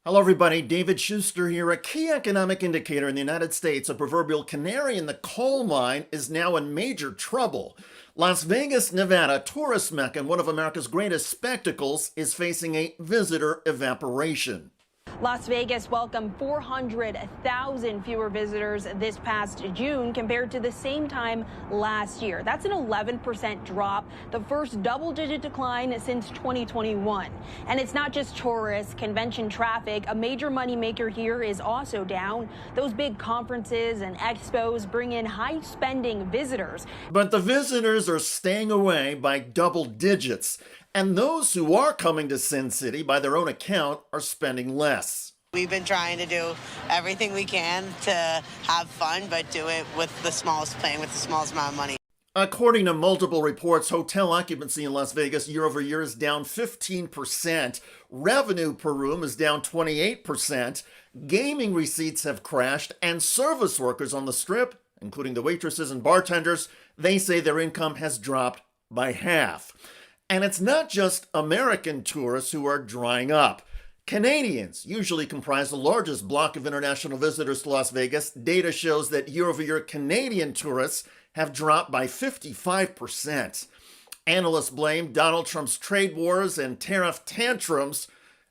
Hello, everybody. David Shuster here. A key economic indicator in the United States, a proverbial canary in the coal mine, is now in major trouble. Las Vegas, Nevada, tourist mecca and one of America's greatest spectacles, is facing a visitor evaporation. Las Vegas welcomed 400,000 fewer visitors this past June compared to the same time last year. That's an 11% drop, the first double-digit decline since 2021. And it's not just tourists. Convention traffic, a major moneymaker here, is also down. Those big conferences and expos bring in high-spending visitors. But the visitors are staying away by double digits. And those who are coming to Sin City, by their own account, are spending less. We've been trying to do everything we can to have fun, but do it with the smallest, playing with the smallest amount of money. According to multiple reports, hotel occupancy in Las Vegas year over year is down 15%. Revenue per room is down 28%. Gaming receipts have crashed, and service workers on the Strip, including the waitresses and bartenders, they say their income has dropped by half. And it's not just American tourists who are drying up. Canadians usually comprise the largest block of international visitors to Las Vegas. Data shows that year-over-year Canadian tourists have dropped by 55%. Analysts blame Donald Trump's trade wars and tariff tantrums.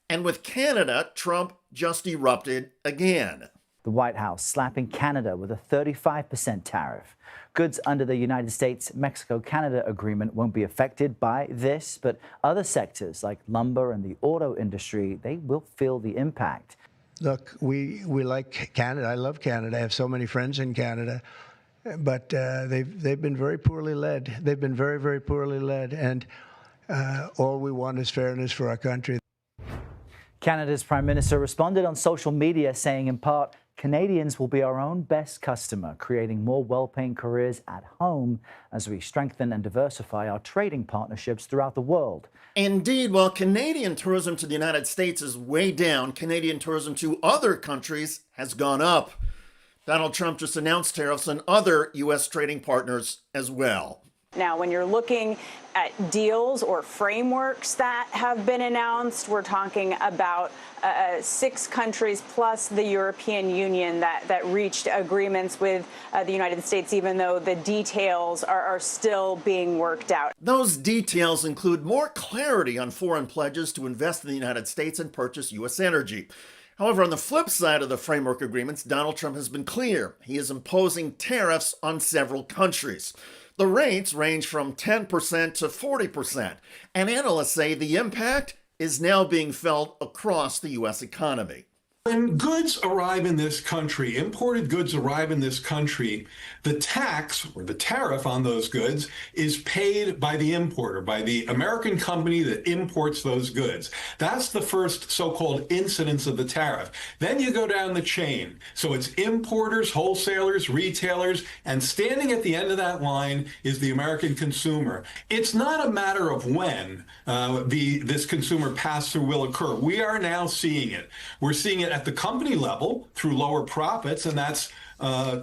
And with Canada, Trump just erupted again. The White House slapping Canada with a 35% tariff. Goods under the United States-Mexico-Canada agreement won't be affected by this, but other sectors like lumber and the auto industry, they will feel the impact. Look, we like Canada. I love Canada. I have so many friends in Canada, but they've been very poorly led. They've been very, very poorly led, and all we want is fairness for our country. Canada's Prime Minister responded on social media saying, in part, Canadians will be our own best customer, creating more well-paying careers at home as we strengthen and diversify our trading partnerships throughout the world. Indeed, while Canadian tourism to the United States is way down, Canadian tourism to other countries has gone up. Donald Trump just announced tariffs on other U.S. trading partners as well. Now, when you're looking at deals or frameworks that have been announced, we're talking about 6 countries plus the European Union that reached agreements with the United States, even though the details are still being worked out. Those details include more clarity on foreign pledges to invest in the United States and purchase U.S. energy. However, on the flip side of the framework agreements, Donald Trump has been clear. He is imposing tariffs on several countries. The rates range from 10% to 40%, and analysts say the impact is now being felt across the U.S. economy. When goods arrive in this country, imported goods arrive in this country, the tax or the tariff on those goods is paid by the importer, by the American company that imports those goods. That's the first so-called incidence of the tariff. Then you go down the chain. So it's importers, wholesalers, retailers, and standing at the end of that line is the American consumer. It's not a matter of when this consumer pass-through will occur. We are now seeing it. We're seeing it at the company level through lower profits, and that's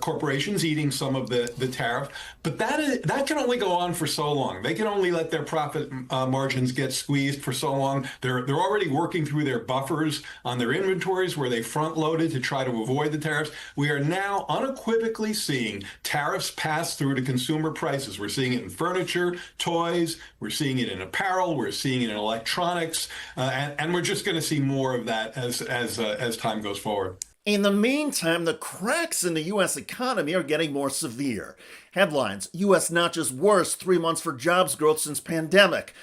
corporations eating some of the tariff. But that can only go on for so long. They can only let their profit margins get squeezed for so long. They're already working through their buffers on their inventories where they front-loaded to try to avoid the tariffs. We are now unequivocally seeing tariffs pass through to consumer prices. We're seeing it in furniture, toys, we're seeing it in apparel, we're seeing it in electronics, and we're just going to see more of that as time goes forward. In the meantime, the cracks in the U.S. economy are getting more severe. Headlines: U.S. notches worst 3 months for jobs growth since pandemic.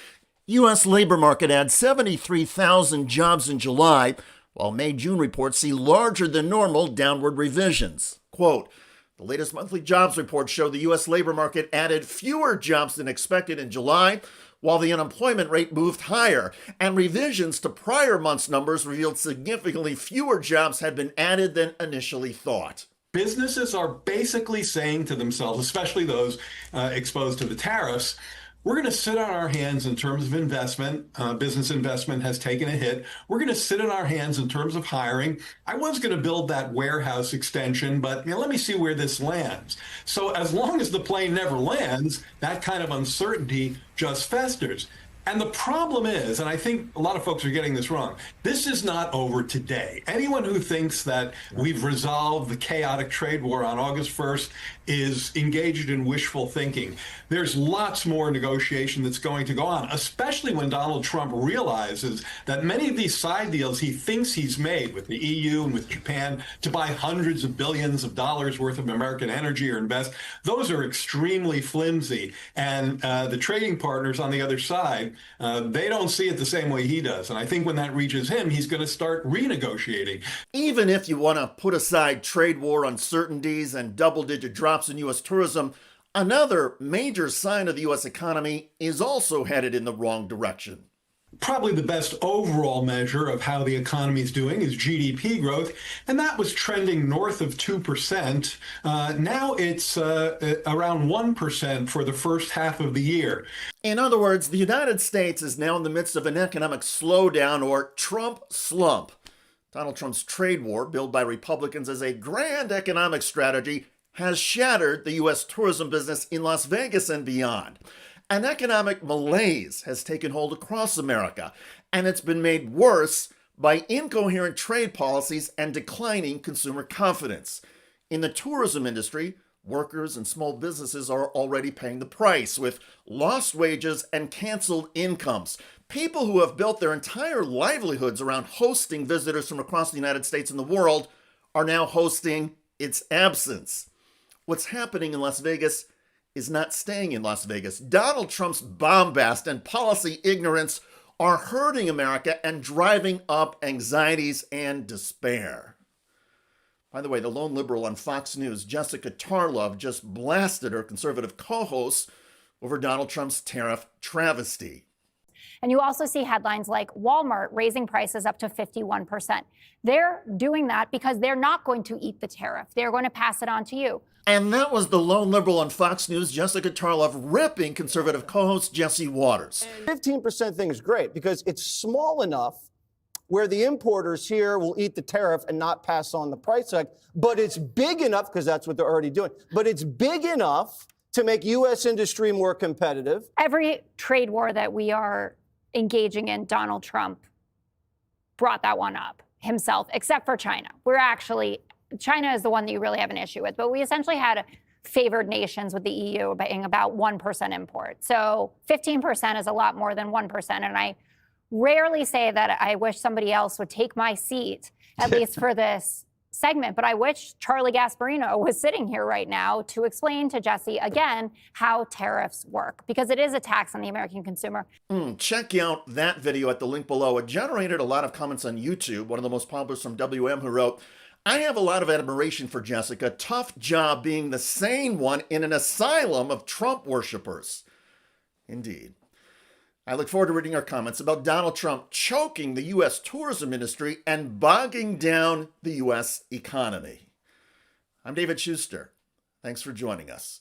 U.S. labor market adds 73,000 jobs in July, while May-June reports see larger than normal downward revisions. Quote, the latest monthly jobs report showed the U.S. labor market added fewer jobs than expected in July, while the unemployment rate moved higher, and revisions to prior months' numbers revealed significantly fewer jobs had been added than initially thought. Businesses are basically saying to themselves, especially those exposed to the tariffs, we're going to sit on our hands in terms of investment. Business investment has taken a hit. We're going to sit on our hands in terms of hiring. I was going to build that warehouse extension, but let me see where this lands. So as long as the plane never lands, that kind of uncertainty just festers. And the problem is, and I think a lot of folks are getting this wrong, this is not over today. Anyone who thinks that we've resolved the chaotic trade war on August 1st is engaged in wishful thinking. There's lots more negotiation that's going to go on, especially when Donald Trump realizes that many of these side deals he thinks he's made with the EU and with Japan to buy hundreds of billions of dollars worth of American energy or invest, those are extremely flimsy. And the trading partners on the other side, they don't see it the same way he does. And I think when that reaches him, he's going to start renegotiating. Even if you want to put aside trade war uncertainties and double-digit drops in U.S. tourism, another major sign of the U.S. economy is also headed in the wrong direction. Probably the best overall measure of how the economy is doing is GDP growth, and that was trending north of 2%. Now it's around 1% for the first half of the year. In other words, the United States is now in the midst of an economic slowdown, or Trump slump. Donald Trump's trade war, billed by Republicans as a grand economic strategy, has shattered the U.S. tourism business in Las Vegas and beyond. An economic malaise has taken hold across America, and it's been made worse by incoherent trade policies and declining consumer confidence. In the tourism industry, workers and small businesses are already paying the price with lost wages and canceled incomes. People who have built their entire livelihoods around hosting visitors from across the United States and the world are now hosting its absence. What's happening in Las Vegas is not staying in Las Vegas. Donald Trump's bombast and policy ignorance are hurting America and driving up anxieties and despair. By the way, the lone liberal on Fox News, Jessica Tarlov, just blasted her conservative co-hosts over Donald Trump's tariff travesty. And you also see headlines like Walmart raising prices up to 51%. They're doing that because they're not going to eat the tariff. They're going to pass it on to you. And that was the lone liberal on Fox News, Jessica Tarlov, ripping conservative co-host Jesse Waters. 15% thing is great because it's small enough where the importers here will eat the tariff and not pass on the price hike, but it's big enough, because that's what they're already doing, but it's big enough to make U.S. industry more competitive. Every trade war that we are engaging in, Donald Trump brought that one up himself, except for China. China is the one that you really have an issue with, but we essentially had favored nations with the EU being about 1% import. So 15% is a lot more than 1%. And I rarely say that I wish somebody else would take my seat, at least for this segment, but I wish Charlie Gasparino was sitting here right now to explain to Jesse again how tariffs work, because it is a tax on the American consumer. Check out that video at the link below. It generated a lot of comments on YouTube. One of the most popular from WM, who wrote, "I have a lot of admiration for Jessica. Tough job being the sane one in an asylum of Trump worshippers." Indeed. I look forward to reading our comments about Donald Trump choking the U.S. tourism industry and bogging down the U.S. economy. I'm David Shuster. Thanks for joining us.